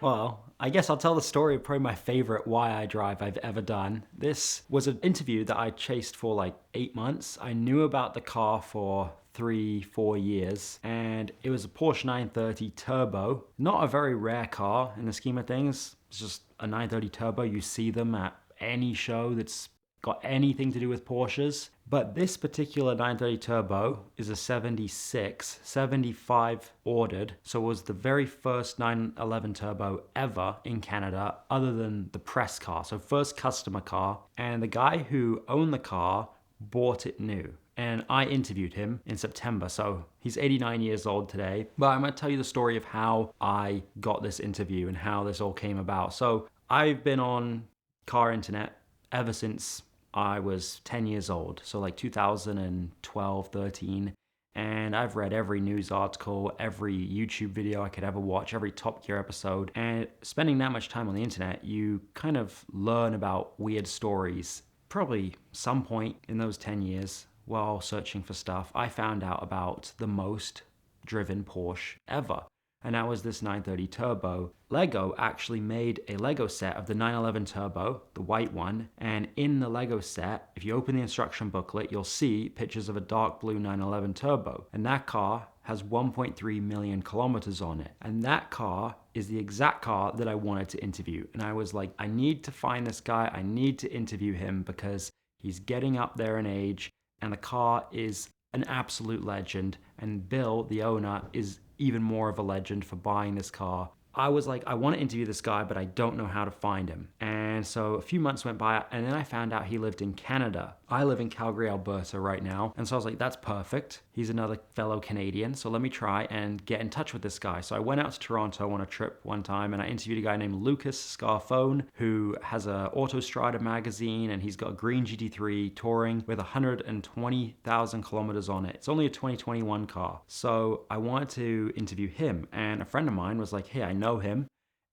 Well, I guess I'll tell the story of probably my favorite Why I Drive I've ever done. This was an interview that I chased for like 8 months. I knew about the car for 3, 4 years, and it was a Porsche 930 Turbo. Not a very rare car in the scheme of things. It's just a 930 Turbo. You see them at any show that's got anything to do with Porsches. But this particular 930 Turbo is a 76, 75 ordered. So it was the very first 911 Turbo ever in Canada, other than the press car. So first customer car. And the guy who owned the car bought it new. And I interviewed him in September. So he's 89 years old today. But I'm going to tell you the story of how I got this interview and how this all came about. So I've been on car internet ever since I was 10 years old, so like 2012, 13, and I've read every news article, every YouTube video I could ever watch, every Top Gear episode, and spending that much time on the internet, you kind of learn about weird stories. Probably some point in those 10 years, while searching for stuff, I found out about the most driven Porsche ever. And that was this 930 Turbo. Lego actually made a Lego set of the 911 Turbo, the white one, and in the Lego set, if you open the instruction booklet, you'll see pictures of a dark blue 911 Turbo. And that car has 1.3 million kilometers on it. And that car is the exact car that I wanted to interview. And I was like, I need to find this guy, I need to interview him because he's getting up there in age, and the car is an absolute legend. And Bill, the owner, is even more of a legend for buying this car. I was like, I want to interview this guy, but I don't know how to find him. And so a few months went by, and then I found out he lived in Canada. I live in Calgary, Alberta right now. And so I was like, that's perfect. He's another fellow Canadian. So let me try and get in touch with this guy. So I went out to Toronto on a trip one time, and I interviewed a guy named Lucas Scarfone, who has a Autostrada magazine, and he's got a green GT3 touring with 120,000 kilometers on it. It's only a 2021 car. So I wanted to interview him, and a friend of mine was like, hey, I know him.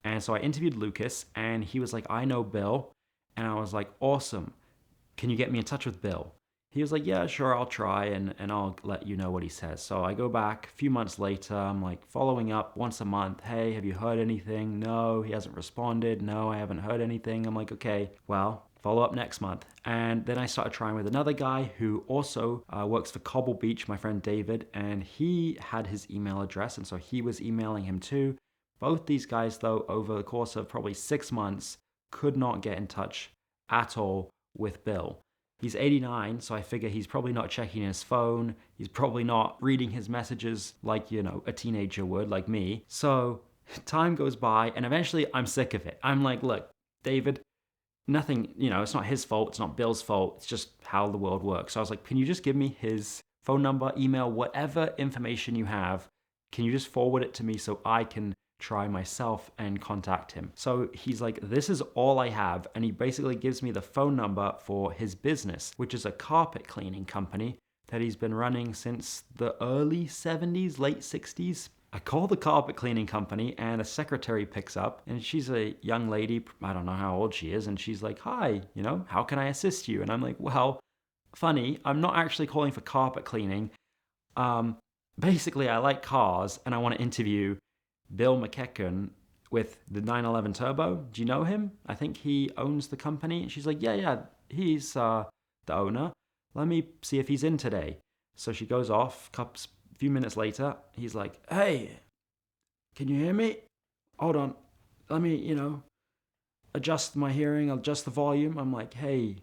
And so I interviewed Lucas, and he was like, I know Bill. And I was like, awesome. Can you get me in touch with Bill? He was like, yeah, sure, I'll try, and I'll let you know what he says. So I go back a few months later. I'm like following up once a month. Hey, have you heard anything? No, he hasn't responded. No, I haven't heard anything. I'm like, okay, well, follow up next month. And then I started trying with another guy who also works for Cobble Beach, my friend David, and he had his email address, and so he was emailing him too. Both these guys, though, over the course of probably 6 months, could not get in touch at all with Bill. He's 89, so I figure he's probably not checking his phone. He's probably not reading his messages like, a teenager would, like me. So time goes by, and eventually I'm sick of it. I'm like, look, David, nothing, it's not his fault. It's not Bill's fault. It's just how the world works. So I was like, can you just give me his phone number, email, whatever information you have? Can you just forward it to me so I can try myself and contact him? So he's like, this is all I have. And he basically gives me the phone number for his business, which is a carpet cleaning company that he's been running since the early 70s, late 60s. I call the carpet cleaning company, and a secretary picks up, and she's a young lady, I don't know how old she is, and she's like, hi, how can I assist you? And I'm like, well, funny, I'm not actually calling for carpet cleaning. Basically, I like cars, and I want to interview Bill McEachern with the 911 Turbo. Do you know him? I think he owns the company. She's like, yeah, he's the owner. Let me see if he's in today. So she goes off. A few minutes later, he's like, hey, can you hear me? Hold on. Let me, adjust my hearing, adjust the volume. I'm like, hey,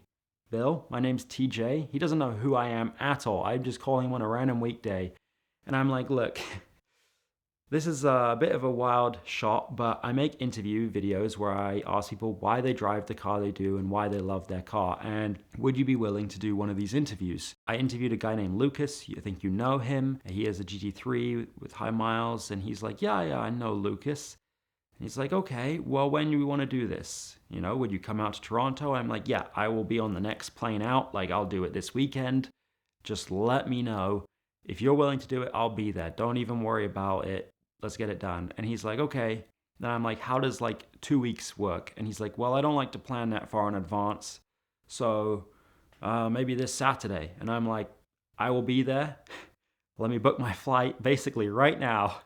Bill, my name's TJ. He doesn't know who I am at all. I'm just calling him on a random weekday. And I'm like, look, this is a bit of a wild shot, but I make interview videos where I ask people why they drive the car they do and why they love their car. And would you be willing to do one of these interviews? I interviewed a guy named Lucas. I think you know him. He has a GT3 with high miles. And he's like, yeah, I know Lucas. And he's like, okay, well, when do we want to do this? Would you come out to Toronto? I'm like, yeah, I will be on the next plane out. Like, I'll do it this weekend. Just let me know. If you're willing to do it, I'll be there. Don't even worry about it. Let's get it done. And he's like, okay. Then I'm like, how does 2 weeks work? And he's like, well, I don't like to plan that far in advance. So maybe this Saturday. And I'm like, I will be there. Let me book my flight basically right now.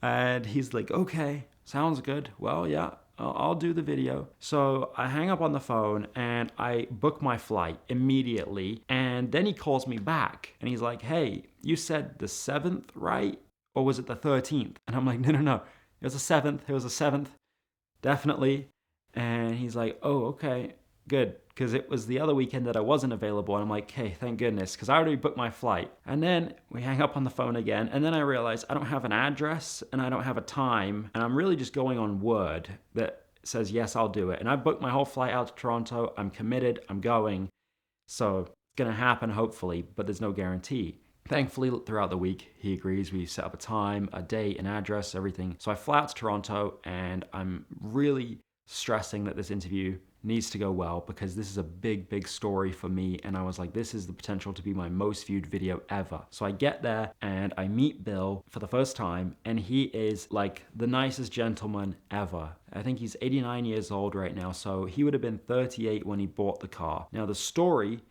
And he's like, okay, sounds good. Well, yeah, I'll do the video. So I hang up on the phone and I book my flight immediately. And then he calls me back and he's like, hey, you said the 7th, right? Or was it the 13th? And I'm like, no. It was the 7th. It was the 7th. Definitely. And he's like, oh, okay, good. Because it was the other weekend that I wasn't available. And I'm like, hey, thank goodness, because I already booked my flight. And then we hang up on the phone again. And then I realize I don't have an address and I don't have a time. And I'm really just going on word that says, yes, I'll do it. And I booked my whole flight out to Toronto. I'm committed. I'm going. So it's going to happen, hopefully, but there's no guarantee. Thankfully, throughout the week, he agrees. We set up a time, a date, an address, everything. So I fly out to Toronto, and I'm really stressing that this interview needs to go well because this is a big story for me. And I was like, this is the potential to be my most viewed video ever. So I get there and I meet Bill for the first time, and he is like the nicest gentleman ever. I think he's 89 years old right now. So he would have been 38 when he bought the car. Now, the story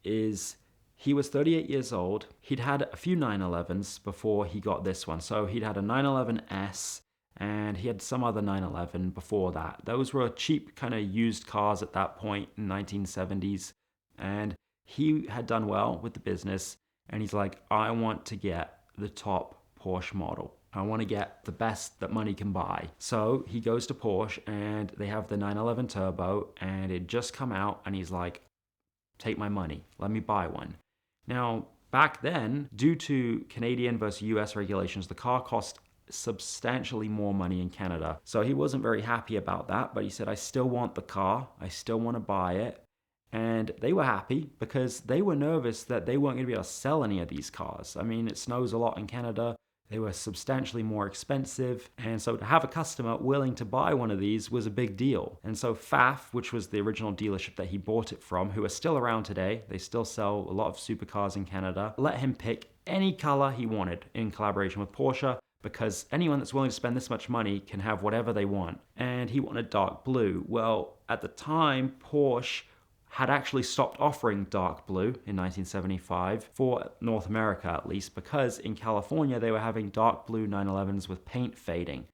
is he was 38 years old. He'd had a few 911s before he got this one. So he'd had a 911S and he had some other 911 before that. Those were cheap kind of used cars at that point in 1970s. And he had done well with the business. And he's like, I want to get the top Porsche model. I want to get the best that money can buy. So he goes to Porsche and they have the 911 Turbo and it just come out and he's like, take my money, let me buy one. Now, back then, due to Canadian versus US regulations, the car cost substantially more money in Canada. So he wasn't very happy about that, but he said, I still want the car. I still want to buy it. And they were happy because they were nervous that they weren't going to be able to sell any of these cars. I mean, it snows a lot in Canada. They were substantially more expensive. And so to have a customer willing to buy one of these was a big deal. And so Pfaff, which was the original dealership that he bought it from, who are still around today, they still sell a lot of supercars in Canada, let him pick any color he wanted in collaboration with Porsche, because anyone that's willing to spend this much money can have whatever they want. And he wanted dark blue. Well, at the time, Porsche had actually stopped offering dark blue in 1975, for North America at least, because in California they were having dark blue 911s with paint fading.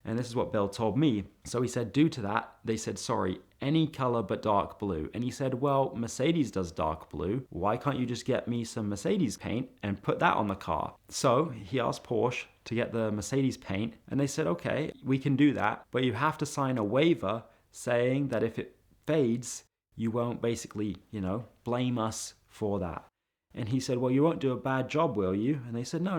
And this is what Bill told me. So he said, due to that, they said, sorry, any color but dark blue. And he said, well, Mercedes does dark blue. Why can't you just get me some Mercedes paint and put that on the car? So he asked Porsche to get the Mercedes paint, and they said, okay, we can do that, but you have to sign a waiver saying that if it fades, you won't basically, blame us for that. And he said, well, you won't do a bad job, will you? And they said, no,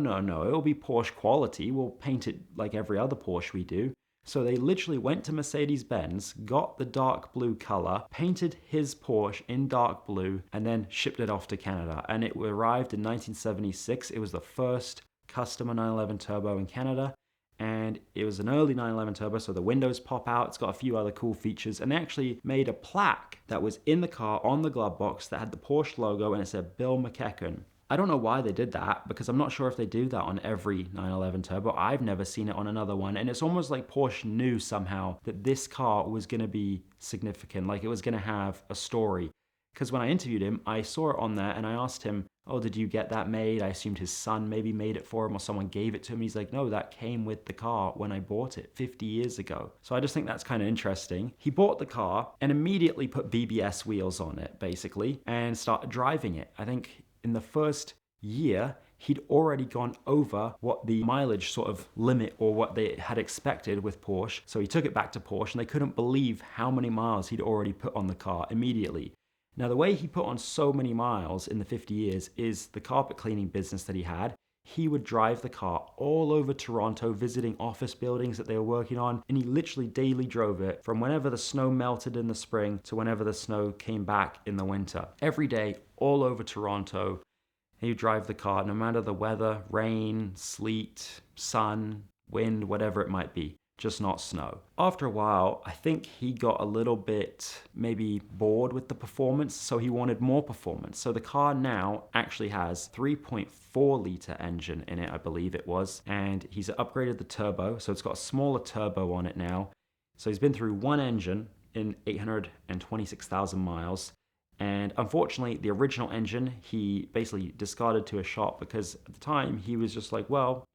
it'll be Porsche quality. We'll paint it like every other Porsche we do. So they literally went to Mercedes-Benz, got the dark blue color, painted his Porsche in dark blue, and then shipped it off to Canada. And it arrived in 1976. It was the first customer 911 Turbo in Canada. And it was an early 911 Turbo, so the windows pop out. It's got a few other cool features. And they actually made a plaque that was in the car on the glove box that had the Porsche logo and it said Bill McEachern. I don't know why they did that, because I'm not sure if they do that on every 911 Turbo. I've never seen it on another one. And it's almost like Porsche knew somehow that this car was going to be significant, like it was going to have a story. Because when I interviewed him, I saw it on there and I asked him, oh, did you get that made? I assumed his son maybe made it for him or someone gave it to him. He's like, no, that came with the car when I bought it 50 years ago. So I just think that's kind of interesting. He bought the car and immediately put BBS wheels on it, basically, and started driving it. I think in the first year, he'd already gone over what the mileage sort of limit or what they had expected with Porsche. So he took it back to Porsche and they couldn't believe how many miles he'd already put on the car immediately. Now, the way he put on so many miles in the 50 years is the carpet cleaning business that he had. He would drive the car all over Toronto, visiting office buildings that they were working on, and he literally daily drove it from whenever the snow melted in the spring to whenever the snow came back in the winter. Every day, all over Toronto, he would drive the car, no matter the weather, rain, sleet, sun, wind, whatever it might be. Just not snow. After a while, I think he got a little bit maybe bored with the performance, so he wanted more performance. So the car now actually has 3.4 liter engine in it, I believe it was, and he's upgraded the turbo, so it's got a smaller turbo on it now. So he's been through one engine in 826,000 miles. And unfortunately, the original engine, he basically discarded to a shop because at the time he was just like, well,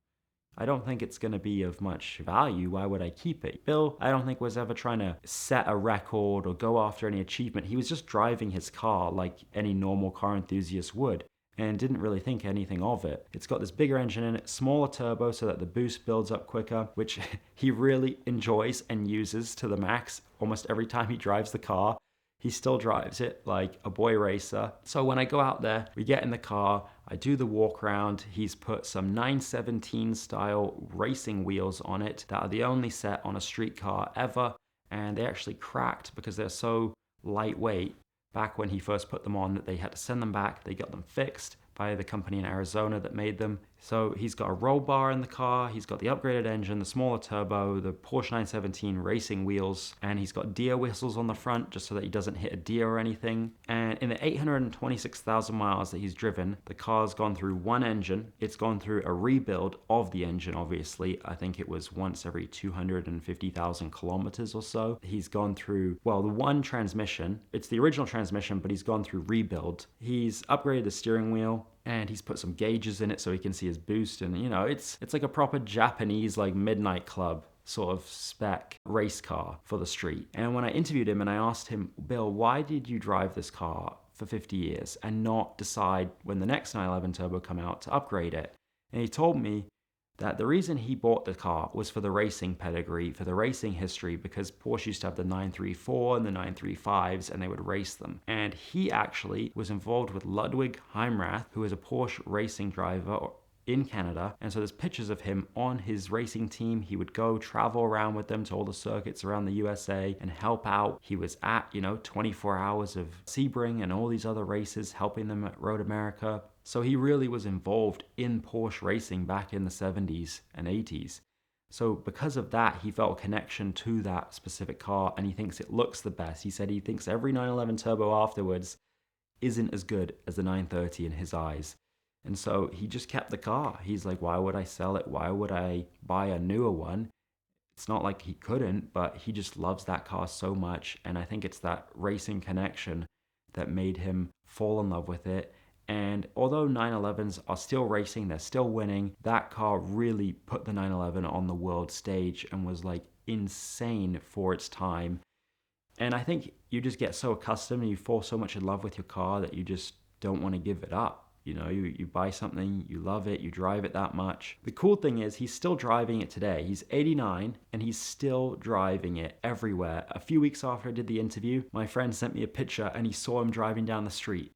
I don't think it's going to be of much value. Why would I keep it? Bill, I don't think was ever trying to set a record or go after any achievement. He was just driving his car like any normal car enthusiast would, and didn't really think anything of it. It's got this bigger engine in it, smaller turbo so that the boost builds up quicker, which he really enjoys and uses to the max almost every time he drives the car. He still drives it like a boy racer. So when I go out there, we get in the car, I do the walk around. He's put some 917 style racing wheels on it that are the only set on a street car ever. And they actually cracked because they're so lightweight back when he first put them on that they had to send them back. They got them fixed by the company in Arizona that made them. So he's got a roll bar in the car, he's got the upgraded engine, the smaller turbo, the Porsche 917 racing wheels, and he's got deer whistles on the front just so that he doesn't hit a deer or anything. And in the 826,000 miles that he's driven, the car's gone through one engine. It's gone through a rebuild of the engine, obviously. I think it was once every 250,000 kilometers or so. He's gone through, well, the one transmission. It's the original transmission, but he's gone through rebuild. He's upgraded the steering wheel, and he's put some gauges in it so he can see his boost. And you know, it's like a proper Japanese like midnight club sort of spec race car for the street. And when I interviewed him and I asked him, Bill, why did you drive this car for 50 years and not decide when the next 911 Turbo come out to upgrade it? And he told me that the reason he bought the car was for the racing pedigree, for the racing history, because Porsche used to have the 934 and the 935s, and they would race them. And he actually was involved with Ludwig Heimrath, who is a Porsche racing driver in Canada. And so there's pictures of him on his racing team. He would go travel around with them to all the circuits around the USA and help out. He was at, 24 hours of Sebring and all these other races, helping them at Road America. So he really was involved in Porsche racing back in the 70s and 80s. So because of that, he felt a connection to that specific car, and he thinks it looks the best. He said he thinks every 911 Turbo afterwards isn't as good as the 930 in his eyes. And so he just kept the car. He's like, why would I sell it? Why would I buy a newer one? It's not like he couldn't, but he just loves that car so much. And I think it's that racing connection that made him fall in love with it. And although 911s are still racing, they're still winning, that car really put the 911 on the world stage and was like insane for its time. And I think you just get so accustomed and you fall so much in love with your car that you just don't want to give it up. You buy something, you love it, you drive it that much. The cool thing is he's still driving it today. He's 89 and he's still driving it everywhere. A few weeks after I did the interview, my friend sent me a picture and he saw him driving down the street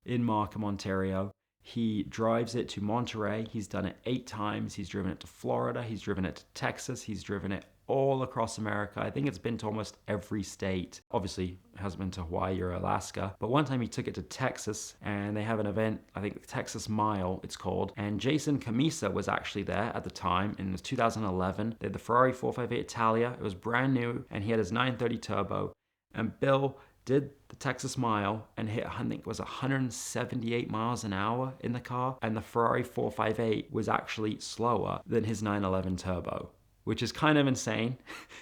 in Markham, Ontario. He drives it to Monterey. He's done it 8 times. He's driven it to Florida. He's driven it to Texas. He's driven it all across America. I think it's been to almost every state. Obviously, it hasn't been to Hawaii or Alaska. But one time he took it to Texas and they have an event, I think Texas Mile it's called. And Jason Camisa was actually there at the time in 2011. They had the Ferrari 458 Italia. It was brand new and he had his 930 Turbo. And Bill did the Texas Mile and hit, I think it was 178 miles an hour in the car. And the Ferrari 458 was actually slower than his 911 Turbo, which is kind of insane.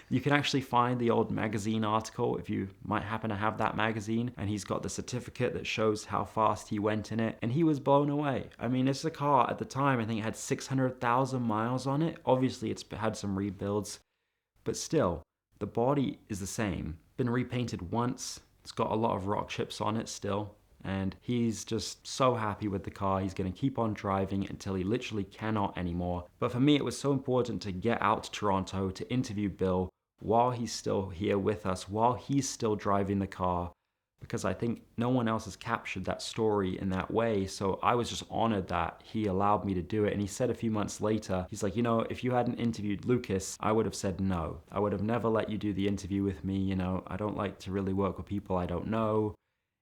You can actually find the old magazine article if you might happen to have that magazine. And he's got the certificate that shows how fast he went in it. And he was blown away. I mean, it's a car at the time, I think it had 600,000 miles on it. Obviously, it's had some rebuilds. But still, the body is the same. Been repainted once. It's got a lot of rock chips on it still. And he's just so happy with the car. He's going to keep on driving until he literally cannot anymore. But for me, it was so important to get out to Toronto to interview Bill while he's still here with us, while he's still driving the car, because I think no one else has captured that story in that way. So I was just honored that he allowed me to do it. And he said a few months later, he's like, if you hadn't interviewed Lucas, I would have said no. I would have never let you do the interview with me. I don't like to really work with people I don't know.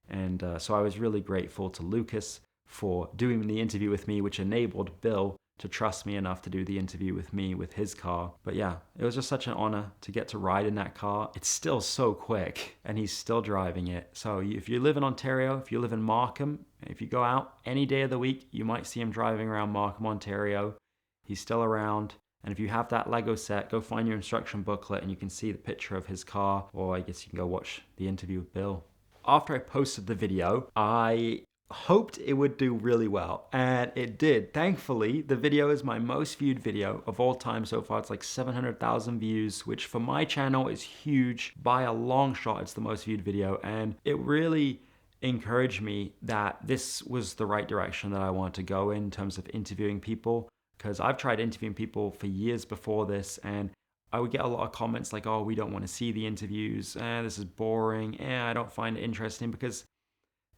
And so I was really grateful to Lucas for doing the interview with me, which enabled Bill to trust me enough to do the interview with me with his car. But yeah, it was just such an honor to get to ride in that car. It's still so quick and he's still driving it. So if you live in Ontario, if you live in Markham, if you go out any day of the week, you might see him driving around Markham, Ontario. He's still around. And if you have that Lego set, go find your instruction booklet and you can see the picture of his car, or I guess you can go watch the interview with Bill. After I posted the video, I hoped it would do really well, and it did. Thankfully, the video is my most viewed video of all time so far. It's like 700,000 views, which for my channel is huge. By a long shot, it's the most viewed video, and it really encouraged me that this was the right direction that I want to go in terms of interviewing people, because I've tried interviewing people for years before this, and I would get a lot of comments like, oh, we don't want to see the interviews, this is boring, I don't find it interesting, because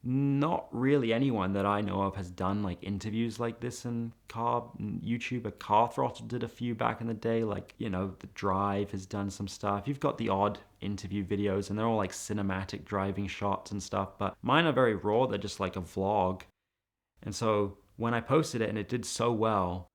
not really anyone that I know of has done like interviews like this in YouTube. A Car Throttle did a few back in the day, like, you know, The Drive has done some stuff. You've got the odd interview videos and they're all like cinematic driving shots and stuff, but mine are very raw. They're just like a vlog. And so when I posted it and it did so well,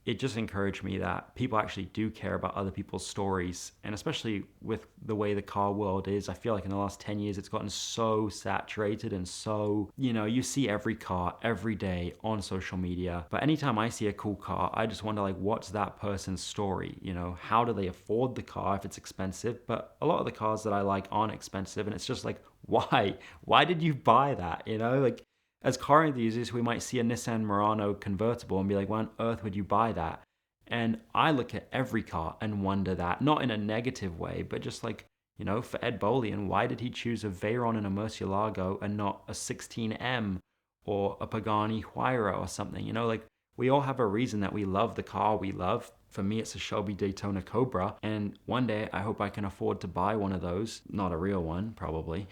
it just encouraged me that people actually do care about other people's stories. And especially with the way the car world is, I feel like in the last 10 years, it's gotten so saturated and so, you know, you see every car every day on social media. But anytime I see a cool car, I just wonder, like, what's that person's story? You know, how do they afford the car if it's expensive? But a lot of the cars that I like aren't expensive. And it's just like, why? Why did you buy that? You know, like, as car enthusiasts, we might see a Nissan Murano convertible and be like, why on earth would you buy that? And I look at every car and wonder that, not in a negative way, but just like, you know, for Ed Bolian, why did he choose a Veyron and a Murcielago and not a 16M or a Pagani Huayra or something? You know, like, we all have a reason that we love the car we love. For me, it's a Shelby Daytona Cobra. And one day, I hope I can afford to buy one of those. Not a real one, probably.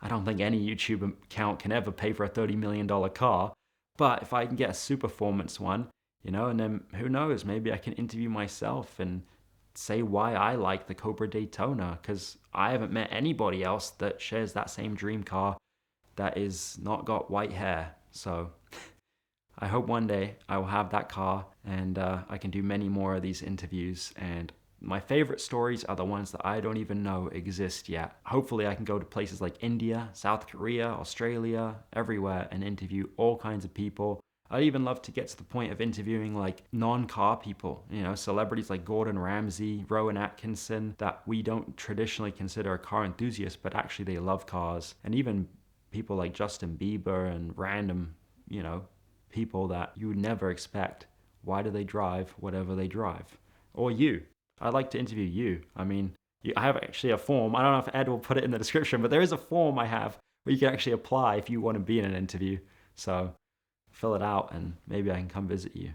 I don't think any YouTube account can ever pay for a $30 million car. But if I can get a super performance one, you know, and then who knows, maybe I can interview myself and say why I like the Cobra Daytona, because I haven't met anybody else that shares that same dream car that is not got white hair. So I hope one day I will have that car and I can do many more of these interviews. And my favorite stories are the ones that I don't even know exist yet. Hopefully I can go to places like India, South Korea, Australia, everywhere, and interview all kinds of people. I'd even love to get to the point of interviewing like non-car people, you know, celebrities like Gordon Ramsay, Rowan Atkinson, that we don't traditionally consider a car enthusiast, but actually they love cars. And even people like Justin Bieber and random, you know, people that you would never expect. Why do they drive whatever they drive? Or you. I'd like to interview you. I mean, I have actually a form. I don't know if Ed will put it in the description, but there is a form I have where you can actually apply if you want to be in an interview. So fill it out and maybe I can come visit you.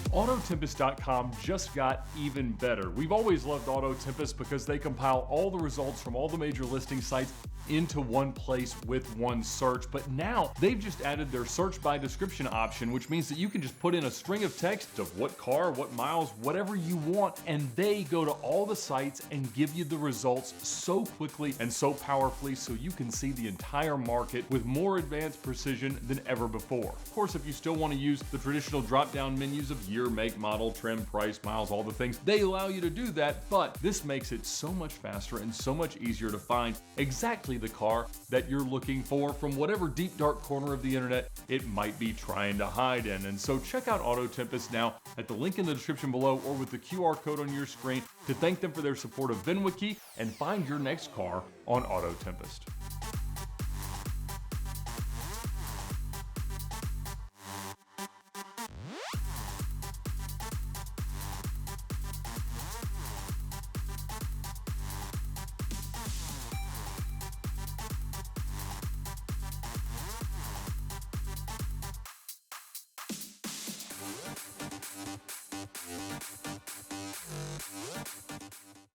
Autotempest.com just got even better. We've always loved Autotempest because they compile all the results from all the major listing sites into one place with one search. But now they've just added their search by description option, which means that you can just put in a string of text of what car, what miles, whatever you want, and they go to all the sites and give you the results so quickly and so powerfully, so you can see the entire market with more advanced precision than ever before. Of course, if you still want to use the traditional drop-down menus of year, make, model, trim, price, miles, all the things, they allow you to do that, but this makes it so much faster and so much easier to find exactly the car that you're looking for from whatever deep dark corner of the internet it might be trying to hide in. And so check out Auto Tempest now at the link in the description below or with the QR code on your screen to thank them for their support of VINwiki and find your next car on Auto Tempest.